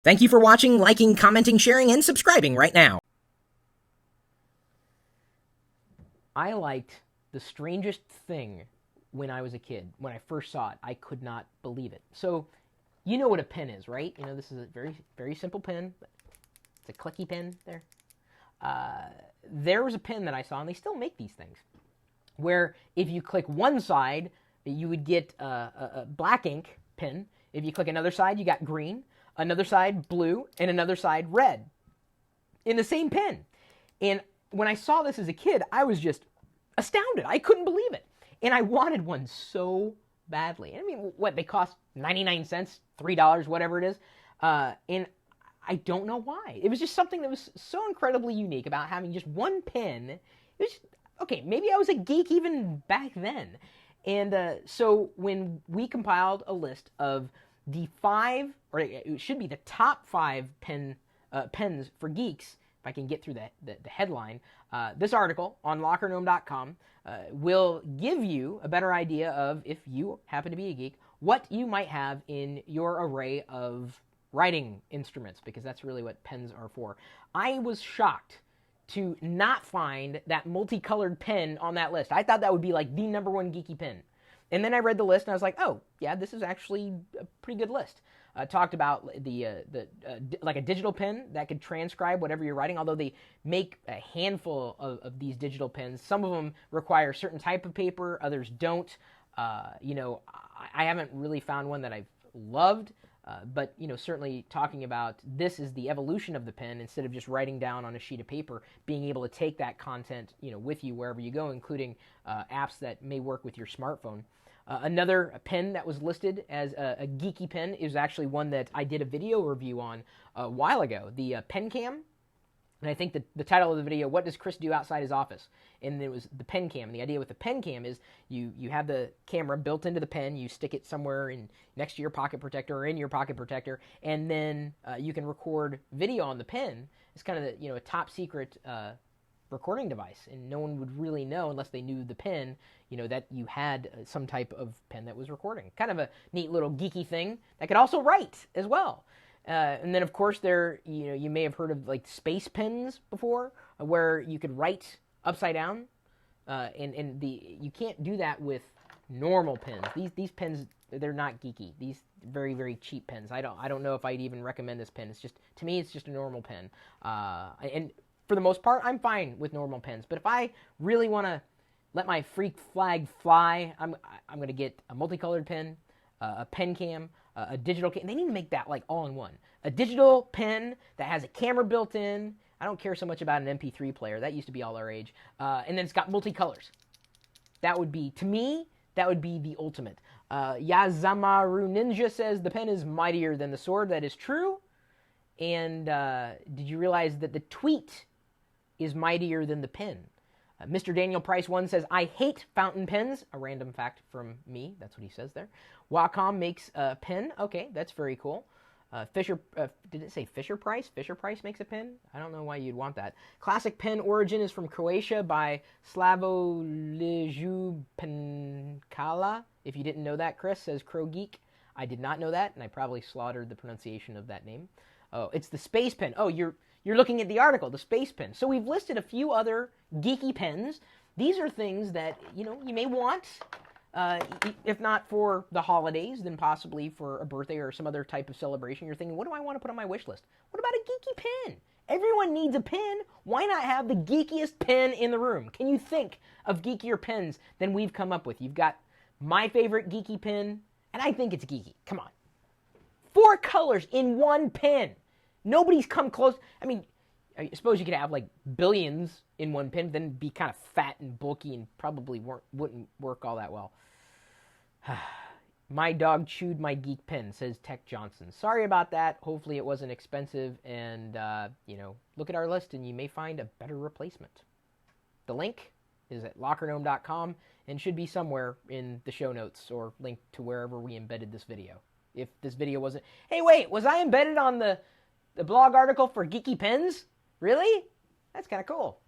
Thank you for watching, liking, commenting, sharing, and subscribing right now. I liked the strangest thing when I was a kid. When I first saw it, I could not believe it. So, you know what a pen is, right? You know, this is a very, very simple pen. It's a clicky pen there. There was a pen that I saw, and they still make these things, where if you click one side, you would get a black ink pen. If you click another side, you got green, another side blue, and another side red in the same pen. And when I saw this as a kid, I was just astounded. I couldn't believe it. And I wanted one so badly. I mean, what, they cost 99 cents, $3, whatever it is. And I don't know why. It was just something that was so incredibly unique about having just one pen. It was, okay, maybe I was a geek even back then. And so when we compiled a list of the 5, or it should be the top 5 pens for geeks, if I can get through the headline, this article on lockergnome.com will give you a better idea of, if you happen to be a geek, what you might have in your array of writing instruments, because that's really what pens are for. I was shocked to not find that multicolored pen on that list. I thought that would be like the #1 geeky pen. And then I read the list and I was like, oh, yeah, this is actually a pretty good list. Talked about like a digital pen that could transcribe whatever you're writing, although they make a handful of these digital pens. Some of them require a certain type of paper, others don't. You know, I haven't really found one that I've loved. But, you know, certainly talking about this is the evolution of the pen, instead of just writing down on a sheet of paper, being able to take that content, you know, with you wherever you go, including apps that may work with your smartphone. Another pen that was listed as a geeky pen is actually one that I did a video review on a while ago, the Pen Cam. And I think the title of the video, What Does Chris Do Outside His Office? And it was the pen cam. And the idea with the pen cam is you have the camera built into the pen, you stick it somewhere next to your pocket protector or in your pocket protector, and then you can record video on the pen. It's kind of a top secret recording device, and no one would really know unless they knew the pen, that you had some type of pen that was recording. Kind of a neat little geeky thing that could also write as well. And then, of course, you may have heard of like space pens before, where you could write upside down, and you can't do that with normal pens. These pens, they're not geeky. These very, very cheap pens. I don't know if I'd even recommend this pen. It's just, to me, it's just a normal pen. And for the most part, I'm fine with normal pens. But if I really want to let my freak flag fly, I'm going to get a multicolored pen, a pen cam, a digital cam. They need to make that like all in one. A digital pen that has a camera built in. I don't care so much about an MP3 player. That used to be all our age. And then it's got multicolors. That would be, to me, that would be the ultimate. Yazamaru Ninja says the pen is mightier than the sword. That is true. And did you realize that the tweet is mightier than the pen? Mr. Daniel Price 1 says, I hate fountain pens. A random fact from me. That's what he says there. Wacom makes a pen. Okay, that's very cool. Did it say Fisher Price? Fisher Price makes a pen? I don't know why you'd want that. Classic pen origin is from Croatia by Slavo Penkala. If you didn't know that, Chris, says Crow Geek. I did not know that, and I probably slaughtered the pronunciation of that name. Oh, it's the space pen. Oh, you're looking at the article, the space pen. So we've listed a few other geeky pens. These are things that, you may want. If not for the holidays, then possibly for a birthday or some other type of celebration. You're thinking, what do I want to put on my wish list? What about a geeky pen? Everyone needs a pen. Why not have the geekiest pen in the room? Can you think of geekier pens than we've come up with? You've got my favorite geeky pen, and I think it's geeky. Come on. 4 colors in one pen. Nobody's come close. I mean, I suppose you could have like billions in one pen, then be kind of fat and bulky and probably wouldn't work all that well. My dog chewed my geek pen, says Tech Johnson. Sorry about that. Hopefully it wasn't expensive, and look at our list and you may find a better replacement. The link is at lockergnome.com and should be somewhere in the show notes or linked to wherever we embedded this video. If this video wasn't... Hey, wait, was I embedded on the blog article for geeky pens? Really? That's kind of cool.